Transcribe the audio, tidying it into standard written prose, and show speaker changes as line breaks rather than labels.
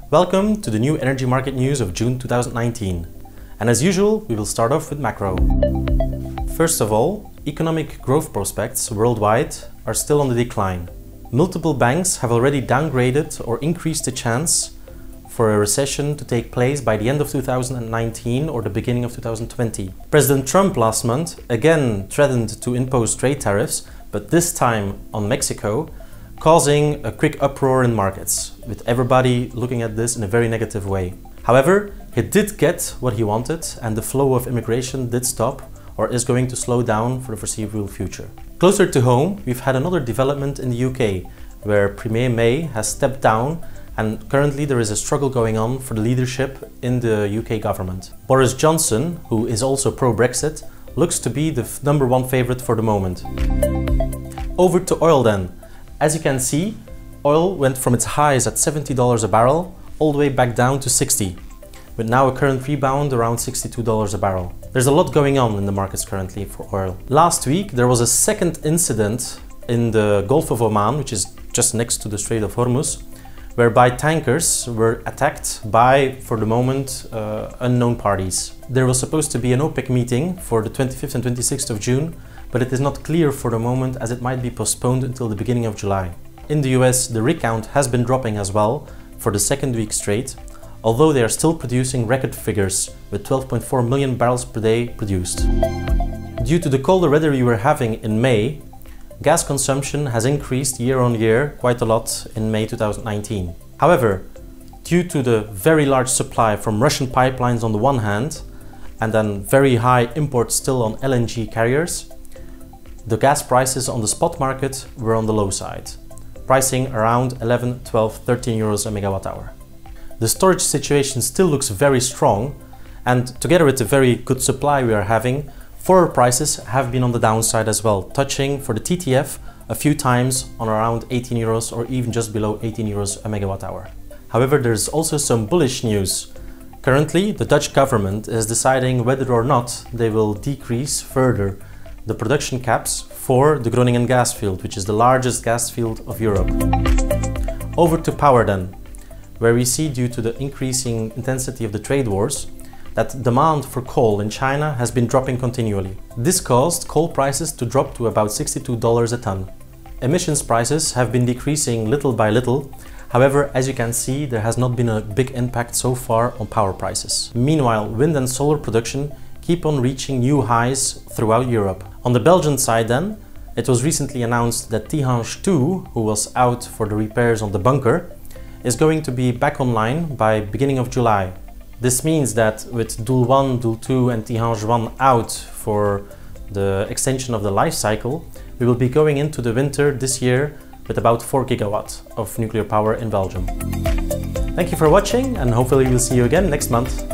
Welcome to the new energy market news of June 2019. And as usual, we will start off with macro. First of all, economic growth prospects worldwide are still on the decline. Multiple banks have already downgraded or increased the chance for a recession to take place by the end of 2019 or the beginning of 2020. President Trump last month again threatened to impose trade tariffs, but this time on Mexico, causing a quick uproar in markets, with everybody looking at this in a very negative way. However, he did get what he wanted, and the flow of immigration did stop or is going to slow down for the foreseeable future. Closer to home, we've had another development in the UK, where Premier May has stepped down, and currently there is a struggle going on for the leadership in the UK government. Boris Johnson, who is also pro-Brexit, looks to be the #1 favorite for the moment. Over to oil then. As you can see, oil went from its highs at $70 a barrel all the way back down to 60, with now a current rebound around $62 a barrel. There's a lot going on in the markets currently for oil. Last week there was a second incident in the Gulf of Oman, which is just next to the Strait of Hormuz, whereby tankers were attacked by, for the moment, unknown parties. There was supposed to be an OPEC meeting for the 25th and 26th of June, but it is not clear for the moment, as it might be postponed until the beginning of July. In the US, the rig count has been dropping as well for the second week straight, although they are still producing record figures with 12.4 million barrels per day produced. Due to the colder weather we were having in May, gas consumption has increased year on year quite a lot in May 2019. However, due to the very large supply from Russian pipelines on the one hand, and then very high imports still on LNG carriers, the gas prices on the spot market were on the low side, pricing around 11, 12, 13 euros a megawatt hour. The storage situation still looks very strong, and together with the very good supply we are having, forward prices have been on the downside as well, touching for the TTF a few times on around 18 euros or even just below 18 euros a megawatt hour. However, there's also some bullish news. Currently, the Dutch government is deciding whether or not they will decrease further the production caps for the Groningen gas field, which is the largest gas field of Europe. Over to power then, where we see, due to the increasing intensity of the trade wars, that demand for coal in China has been dropping continually. This caused coal prices to drop to about $62 a ton. Emissions prices have been decreasing little by little. However, as you can see, there has not been a big impact so far on power prices. Meanwhile, wind and solar production keep on reaching new highs throughout Europe. On the Belgian side then, it was recently announced that Tihange 2, who was out for the repairs on the bunker, is going to be back online by beginning of July. This means that with Doel 1, Doel 2 and Tihange 1 out for the extension of the life cycle, we will be going into the winter this year with about 4 gigawatts of nuclear power in Belgium. Thank you for watching, and hopefully we'll see you again next month.